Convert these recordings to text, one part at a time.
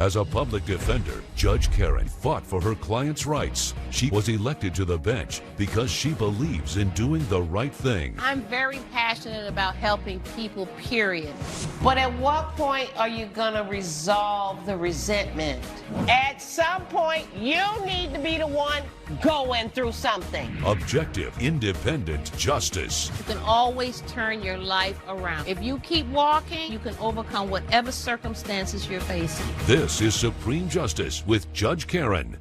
As a public defender, Judge Karen fought for her client's rights. She was elected to the bench because she believes in doing the right thing. I'm very passionate about helping people, period. But at what point are you going to resolve the resentment? At some point, you need to be the one going through something. Objective, independent justice. You can always turn your life around. If you keep walking, you can overcome whatever circumstances you're facing. This is Supreme Justice with Judge Karen.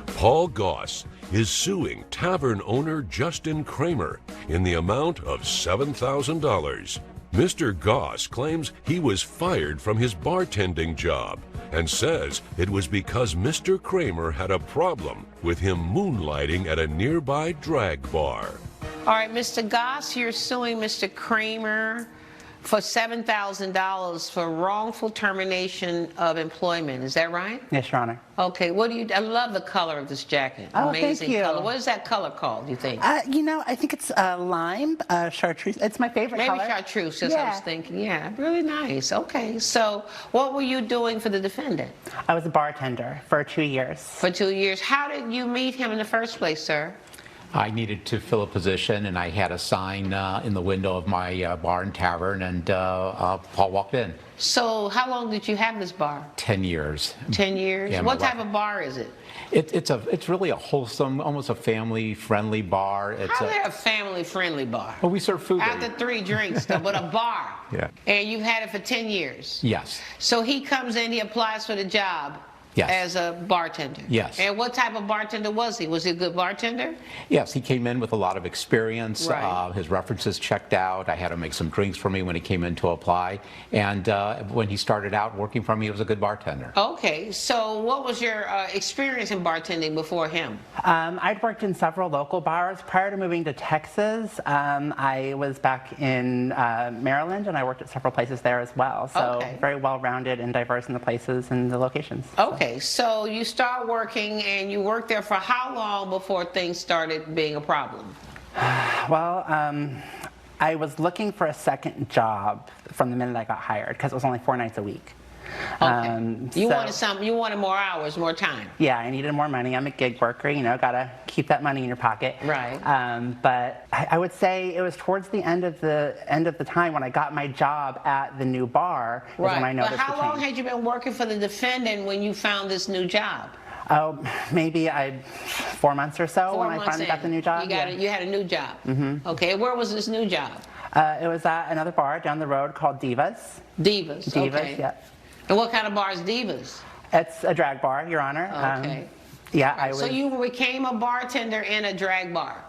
Paul Goss is suing tavern owner Justin Kramer in the amount of $7,000. Mr. Goss claims he was fired from his bartending job and says it was because Mr. Kramer had a problem with him moonlighting at a nearby drag bar. All right, Mr. Goss, you're suing Mr. Kramer for $7,000 for wrongful termination of employment. Is that right? Yes, Your Honor. Okay, I love the color of this jacket. Oh, amazing thank you. color. What is that color called, do you think? I think it's lime, chartreuse. It's my favorite color. Maybe chartreuse, that's what I was thinking. Yeah, really nice. Okay, so what were you doing for the defendant? I was a bartender for 2 years. For 2 years. How did you meet him in the first place, sir? I needed to fill a position, and I had a sign in the window of my bar and tavern, and Paul walked in. So how long did you have this bar? 10 years. 10 years? Yeah, what type of bar is it? It's really a wholesome, almost a family-friendly bar. How's it a family-friendly bar? Well, we serve food. After 3 drinks, though, but a bar. Yeah. And you've had it for 10 years? Yes. So he comes in, he applies for the job. Yes. As a bartender? Yes. And what type of bartender was he? Was he a good bartender? Yes, he came in with a lot of experience. Right. His references checked out. I had him make some drinks for me when he came in to apply. And when he started out working for me, he was a good bartender. Okay, so what was your experience in bartending before him? I'd worked in several local bars. Prior to moving to Texas, I was back in Maryland, and I worked at several places there as well. So very well-rounded and diverse in the places and the locations. Okay, so you start working, and you worked there for how long before things started being a problem? Well, I was looking for a second job from the minute I got hired, because it was only 4 nights a week. Okay. You wanted more hours, more time. Yeah, I needed more money. I'm a gig worker, gotta keep that money in your pocket. Right. But I would say it was towards the end of the time when I got my job at the new bar is when I noticed the change. But how long had you been working for the defendant when you found this new job? Oh, maybe 4 months or so when I finally got the new job. You had a new job. Mm-hmm. Okay, where was this new job? It was at another bar down the road called Divas. Divas, okay. Yeah. And what kind of bar is Divas? It's a drag bar, Your Honor. Okay. Yeah, So you became a bartender in a drag bar?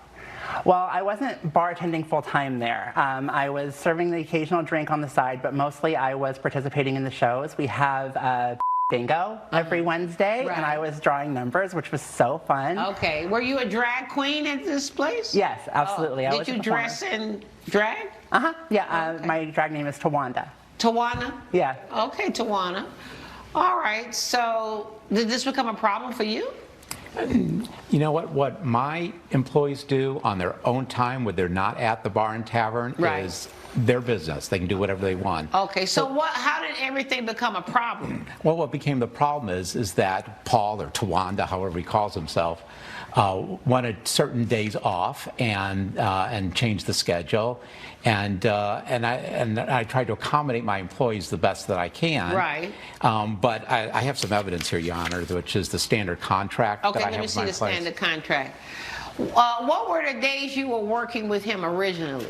Well, I wasn't bartending full-time there. I was serving the occasional drink on the side, but mostly I was participating in the shows. We have bingo every Wednesday, and I was drawing numbers, which was so fun. Okay. Were you a drag queen at this place? Yes, absolutely. Did you dress in drag? Uh-huh. Yeah, my drag name is Tawanda. Tawana? Yeah. Okay, Tawana. All right, so did this become a problem for you? You know what my employees do on their own time when they're not at the bar and tavern is their business. They can do whatever they want. Okay, so how did everything become a problem? Well, what became the problem is that Paul, or Tawanda, however he calls himself, wanted certain days off and changed the schedule, and I tried to accommodate my employees the best that I can. Right. But I have some evidence here, Your Honor, which is the standard contract that I have with my employees. Okay, let me see the standard contract. What were the days you were working with him originally?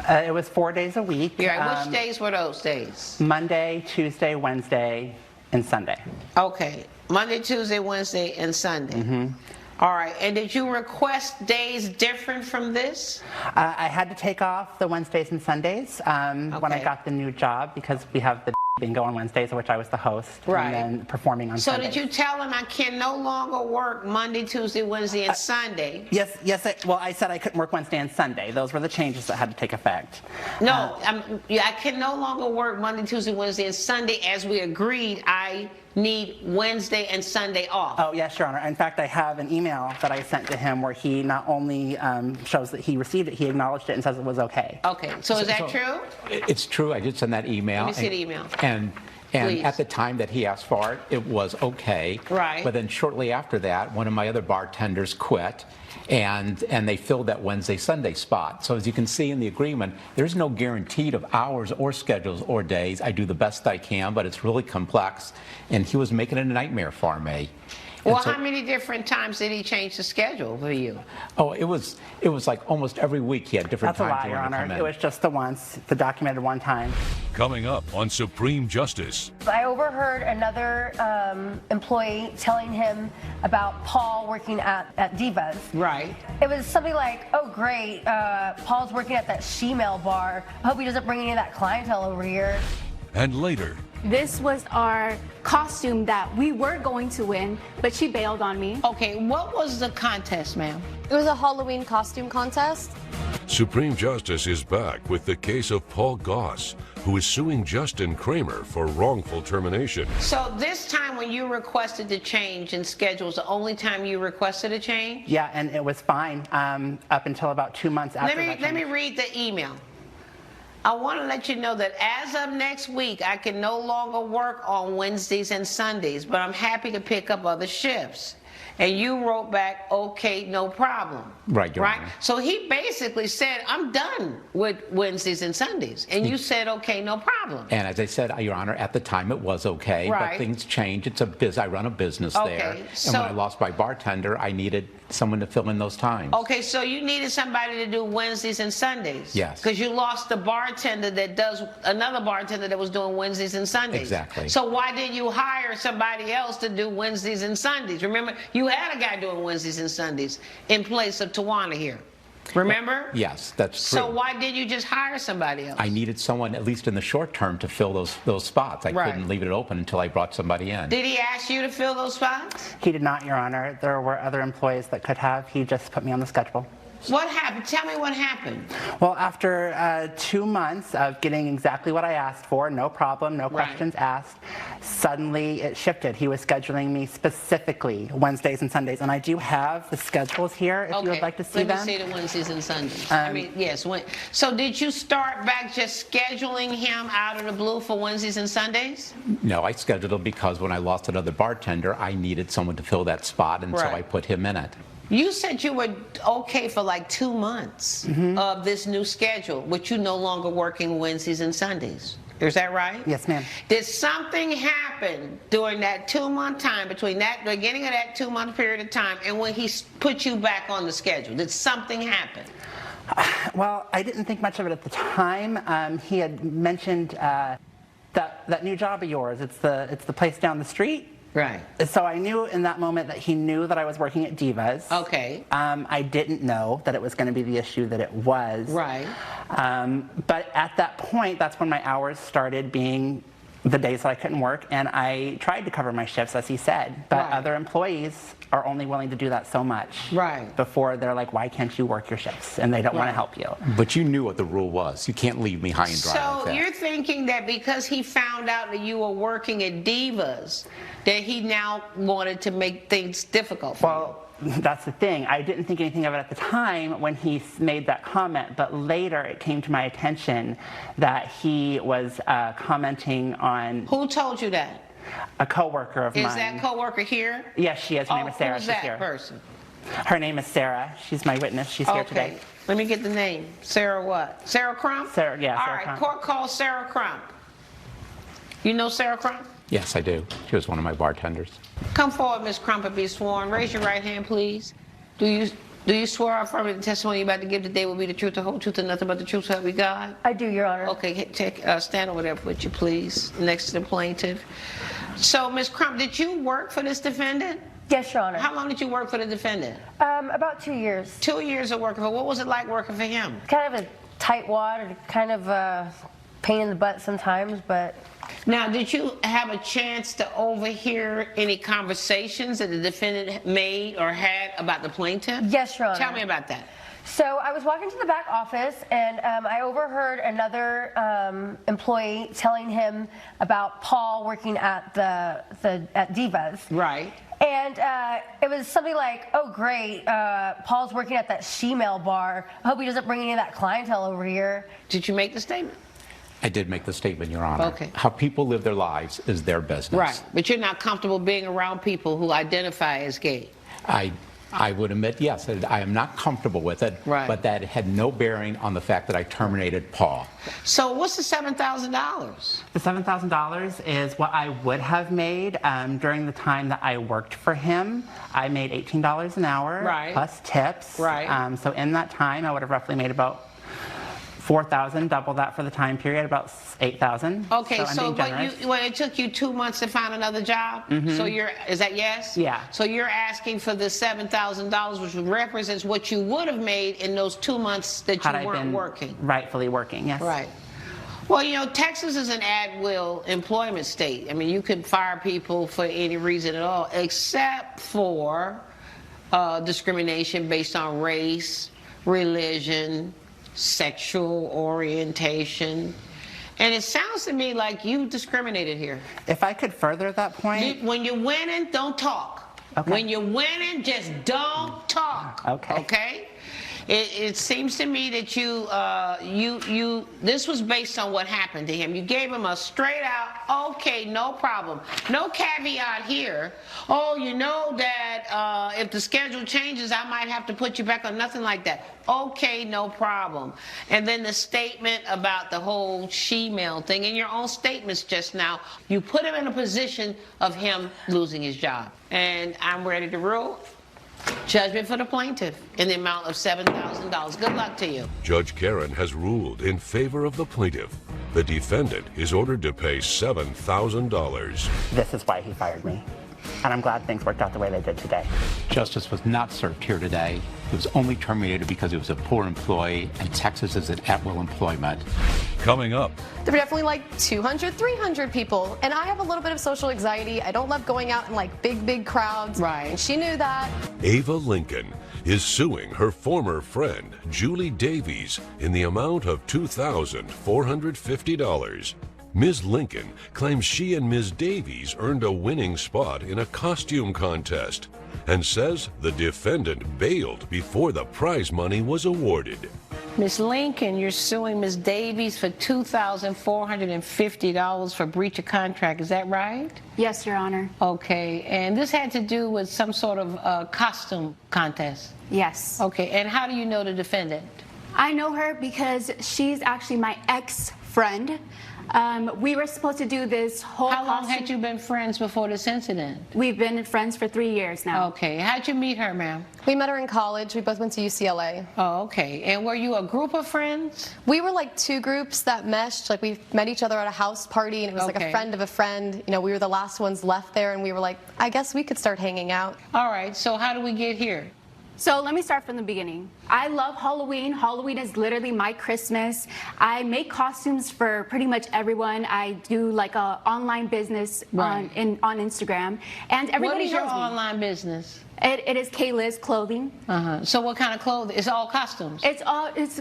It was 4 days a week. Yeah, which days were those days? Monday, Tuesday, Wednesday, and Sunday. Okay, Monday, Tuesday, Wednesday, and Sunday. Mm-hmm. All right, and did you request days different from this? I had to take off the Wednesdays and Sundays when I got the new job, because we have the bingo on Wednesdays, of which I was the host, and then performing on Sundays. So did you tell him I can no longer work Monday, Tuesday, Wednesday, and Sunday? Yes. I said I couldn't work Wednesday and Sunday. Those were the changes that had to take effect. No, I can no longer work Monday, Tuesday, Wednesday, and Sunday. As we agreed, I need Wednesday and Sunday off. Oh, yes, Your Honor. In fact, I have an email that I sent to him where he not only shows that he received it, he acknowledged it and says it was okay. Okay, so is that true? It's true. I did send that email. Let me see the email. And And Please. at the time that he asked for it, it was okay. Right. But then shortly after that, one of my other bartenders quit, and they filled that Wednesday, Sunday spot. So as you can see in the agreement, there's no guaranteed of hours or schedules or days. I do the best I can, but it's really complex. And he was making it a nightmare for me. Well, how many different times did he change the schedule for you? Oh, it was like almost every week he had different That's a times. lie, he Your wanted to Honor. come It in. was just the once, the documented one time. Coming up on Supreme Justice. I overheard another employee telling him about Paul working at Divas. Right. It was something like, oh great, Paul's working at that she-male bar. I hope he doesn't bring any of that clientele over here. And later, This was our costume that we were going to win, but she bailed on me. Okay, what was the contest, ma'am? It was a Halloween costume contest. Supreme Justice is back with the case of Paul Goss, who is suing Justin Kramer for wrongful termination. So this time when you requested the change in schedules, the only time you requested a change? Yeah, and it was fine up until about 2 months after that. Let me read the email. I want to let you know that as of next week, I can no longer work on Wednesdays and Sundays, but I'm happy to pick up other shifts. And you wrote back, okay, no problem. Right, Your right? Honor. So he basically said, I'm done with Wednesdays and Sundays. And you said, okay, no problem. And as I said, Your Honor, at the time it was okay, Right. but things change. I run a business Okay, there. And so- when I lost my bartender, I needed someone to fill in those times. Okay, so you needed somebody to do Wednesdays and Sundays. Yes. Because you lost the bartender another bartender that was doing Wednesdays and Sundays. Exactly. So why didn't you hire somebody else to do Wednesdays and Sundays? Remember, you had a guy doing Wednesdays and Sundays in place of Tawana here. Remember? Yes, that's true. So why didn't you just hire somebody else? I needed someone, at least in the short term, to fill those spots. I Right. couldn't leave it open until I brought somebody in. Did he ask you to fill those spots? He did not, Your Honor. There were other employees that could have. He just put me on the schedule. What happened? Tell me what happened. Well, after 2 months of getting exactly what I asked for, no problem, no Right. questions asked, suddenly it shifted. He was scheduling me specifically Wednesdays and Sundays, and I do have the schedules here if you would like to see let them. me see the Wednesdays and Sundays. I mean, yes. So did you start back just scheduling him out of the blue for Wednesdays and Sundays? No, I scheduled it because when I lost another bartender, I needed someone to fill that spot, and so Right. I put him in it. You said you were okay for like 2 months of this new schedule, but you're no longer working Wednesdays and Sundays. Is that right? Yes, ma'am. Did something happen during that 2-month time, between that beginning of that 2-month period of time and when he put you back on the schedule? Did something happen? Well, I didn't think much of it at the time. He had mentioned that new job of yours. It's the place down the street. Right. So I knew in that moment that he knew that I was working at Divas. Okay. I didn't know that it was going to be the issue that it was. Right. But at that point, that's when my hours started being the days that I couldn't work, and I tried to cover my shifts, as he said. But Right. other employees are only willing to do that so much. Right. Before they're like, why can't you work your shifts? And they don't want Right. to help you. But you knew what the rule was. You can't leave me high and dry like So that. you're thinking that because he found out that you were working at Divas, that he now wanted to make things difficult for you? Well, that's the thing. I didn't think anything of it at the time when he made that comment, but later it came to my attention that he was commenting on Who told you that? a coworker of mine. Is that coworker here? Yes, she is. Her name is Sarah. Who's She's that here. person? Her name is Sarah. She's my witness. She's here today. Okay. Let me get the name. Sarah what? Sarah Crump? Sarah, yeah, All Sarah right, Crump. court call Sarah Crump. You know Sarah Crump? Yes, I do. She was one of my bartenders. Come forward, Miss Crump, and be sworn. Raise your right hand, please. Do you swear or affirm that the testimony you're about to give today will be the truth, the whole truth, and nothing but the truth, so help you God? I do, Your Honor. Okay, stand over there, would you please, next to the plaintiff. So, Ms. Crump, did you work for this defendant? Yes, Your Honor. How long did you work for the defendant? About 2 years. 2 years of working for. What was it like working for him? Kind of a tightwad, kind of a pain in the butt sometimes, but Now, did you have a chance to overhear any conversations that the defendant made or had about the plaintiff? yes, Your Honor. Tell me about that. So I was walking to the back office, and I overheard another employee telling him about Paul working at at Divas. Right. And it was something like, oh great, Paul's working at that she-male bar. I hope he doesn't bring any of that clientele over here. Did you make the statement? I did make the statement, Your Honor. Okay. How people live their lives is their business. Right, but you're not comfortable being around people who identify as gay. I would admit, yes, that I am not comfortable with it, Right. but that had no bearing on the fact that I terminated Paul. So what's the $7,000? The $7,000 is what I would have made during the time that I worked for him. I made $18 an hour, Right. plus tips. Right. So in that time, I would have roughly made about $4,000, double that for the time period, about $8,000. Okay, I'm being generous. it took you 2 months to find another job. So is that yes? Yeah. So you're asking for the $7,000, which represents what you would have made in those 2 months that Had you I weren't been working. rightfully working, yes. Right. Well, you know, Texas is an at-will employment state. I mean, you can fire people for any reason at all, except for discrimination based on race, religion, sexual orientation. And it sounds to me like you discriminated here. If I could further that point. When you're winning, don't talk. Okay. When you're winning, just don't talk. Okay. Okay? It seems to me that this was based on what happened to him. You gave him a straight out, okay, no problem. No caveat here. Oh, you know that if the schedule changes, I might have to put you back on, nothing like that. Okay, no problem. And then the statement about the whole she-male thing, in your own statements just now, you put him in a position of him losing his job. And I'm ready to rule. Judgment for the plaintiff in the amount of $7,000. Good luck to you. Judge Karen has ruled in favor of the plaintiff. The defendant is ordered to pay $7,000. This is why he fired me. And I'm glad things worked out the way they did today. Justice was not served here today. It was only terminated because he was a poor employee, and Texas is an at-will employment. Coming up, There were definitely like 200, 300 people. And I have a little bit of social anxiety. I don't love going out in like big crowds. Right. And she knew that. Ava Lincoln is suing her former friend, Julie Davies, in the amount of $2,450. Ms. Lincoln claims she and Ms. Davies earned a winning spot in a costume contest and says the defendant bailed before the prize money was awarded. Ms. Lincoln, you're suing Ms. Davies for $2,450 for breach of contract. Is that right? Yes, Your Honor. Okay. And this had to do with some sort of costume contest. Yes. Okay. And how do you know the defendant? I know her because she's actually my ex-friend. We were supposed to do this whole How long costume- had you been friends before this incident? We've been friends for 3 years now. Okay. How'd you meet her, ma'am? We met her in college. We both went to UCLA. Oh, okay. And were you a group of friends? We were like two groups that meshed. Like we met each other at a house party, and it was like Okay. a friend of a friend. You know, we were the last ones left there, and we were like, I guess we could start hanging out. All right. So how do we get here? So let me start from the beginning. I love Halloween. Halloween is literally my Christmas. I make costumes for pretty much everyone. I do like a online business Right. on Instagram, and What everybody is your knows me. online business? It is K-Liz Clothing. So what kind of clothing? It's all costumes. It's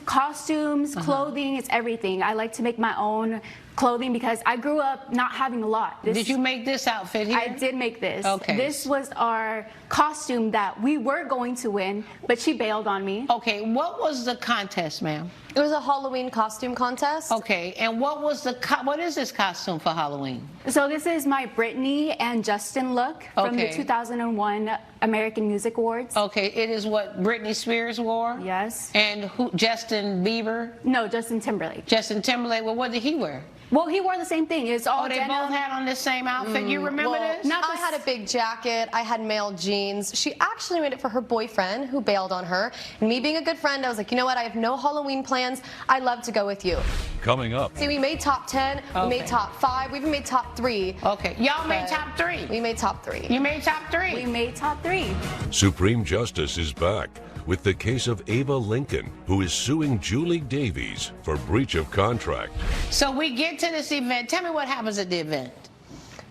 costumes, clothing, it's everything. I like to make my own clothing because I grew up not having a lot. Did you make this outfit here? I did make this. Okay. This was our costume that we were going to win, but she bailed on me. Okay, what was the contest, ma'am? It was a Halloween costume contest. Okay, and what was what is this costume for Halloween? So this is my Britney and Justin look from the Okay. 2001 American Music Awards. Okay, it is what Britney Spears wore? Yes. And who? Justin Bieber? No, Justin Timberlake. Justin Timberlake, well, what did he wear? Well, he wore the same thing. It's all Oh, they denim. both had on the same outfit. You remember Well, this? Not I had a big jacket. I had male jeans. She actually made it for her boyfriend, who bailed on her. And me being a good friend, I was like, you know what? I have no Halloween plans. I'd love to go with you. Coming up, See, we made top 10. We Okay. made top 5. We even made top 3. Okay, y'all made But top 3. We made top 3. You made top 3. We made top 3. Supreme Justice is back with the case of Ava Lincoln, who is suing Julie Davies for breach of contract. So we get to this event. Tell me what happens at the event.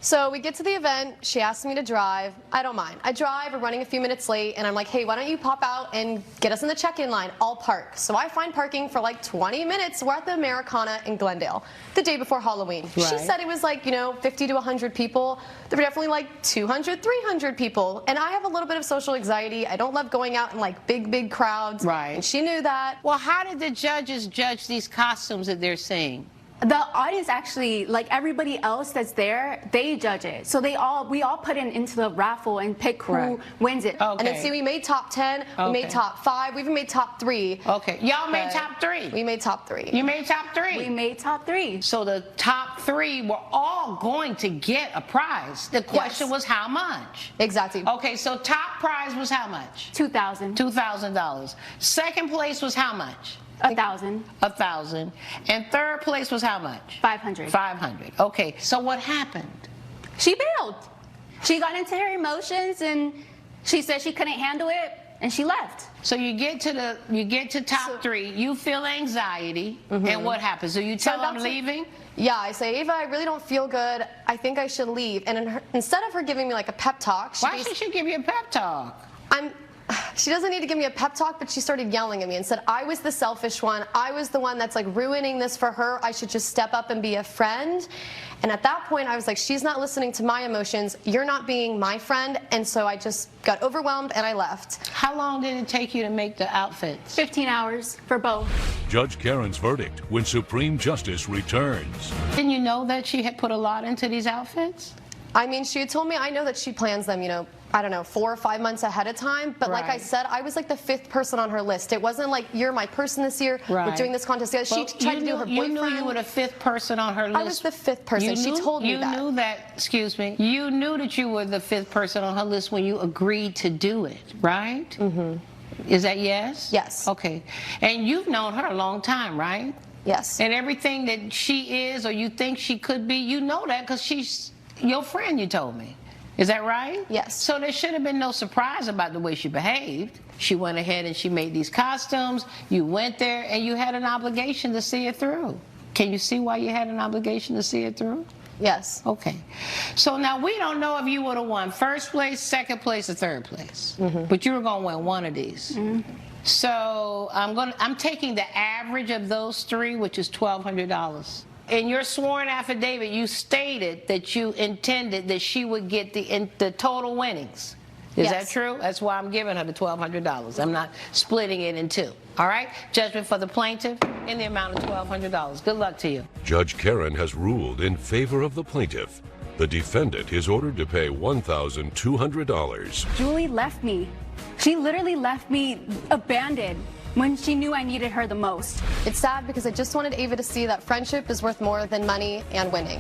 So we get to the event. She asked me to drive. I don't mind. I drive. We're running a few minutes late, and I'm like, hey, why don't you pop out and get us in the check-in line? I'll park. So I find parking for like 20 minutes. We're at the Americana in Glendale the day before Halloween. She Right. said it was like, 50 to 100 people. There were definitely like 200, 300 people. And I have a little bit of social anxiety. I don't love going out in like big crowds. Right. And she knew that. Well, how did the judges judge these costumes that they're seeing? The audience actually, like everybody else that's there, they judge it. So we all put it into the raffle and pick who wins it. And then see, we made top 10, we made top 5, we even made top 3. Okay, y'all made top 3. We made top 3. You made top 3. We made top 3. So the top 3 were all going to get a prize. The question was how much? Exactly. Okay, so top prize was how much? $2,000. $2,000. Second place was how much? $1,000. $1,000. And third place was how much? $500. $500. Okay, so what happened? She bailed. She got into her emotions and she said she couldn't handle it and she left. So you get to top 3, you feel anxiety, and what happens? So you tell them leaving? Yeah, I say, Ava, I really don't feel good. I think I should leave. And instead of her giving me like a pep talk, why should she give you a pep talk? She doesn't need to give me a pep talk, but she started yelling at me and said I was the selfish one. I was the one that's like ruining this for her. I should just step up and be a friend. And at that point, I was like, she's not listening to my emotions. You're not being my friend. And so I just got overwhelmed and I left. How long did it take you to make the outfits? 15 hours for both. Judge Karen's verdict when Supreme Justice returns. Didn't you know that she had put a lot into these outfits? I mean, she had told me, I know that she plans them, you know, I don't know, 4 or 5 months ahead of time. But like I said, I was like the 5th person on her list. It wasn't like, you're my person this year. We're doing this contest together. She tried to do her boyfriend. You knew you were the 5th person on her list. I was the 5th person. She told me that. You knew that, excuse me, you knew that you were the 5th person on her list when you agreed to do it, right? Mm-hmm. Is that yes? Yes. Okay. And you've known her a long time, right? Yes. And everything that she is or you think she could be, you know that because she's your friend, you told me. Is that right? Yes. So there should have been no surprise about the way she behaved. She went ahead and she made these costumes. You went there and you had an obligation to see it through. Can you see why you had an obligation to see it through? Yes. Okay. So now we don't know if you would have won first place, second place, or third place. But you were going to win one of these. So I'm taking the average of those 3, which is $1,200. In your sworn affidavit, you stated that you intended that she would get the total winnings. Is that true? That's why I'm giving her the $1,200. I'm not splitting it in 2. All right? Judgment for the plaintiff in the amount of $1,200. Good luck to you. Judge Karen has ruled in favor of the plaintiff. The defendant is ordered to pay $1,200. Julie left me. She literally left me abandoned when she knew I needed her the most. It's sad because I just wanted Ava to see that friendship is worth more than money and winning.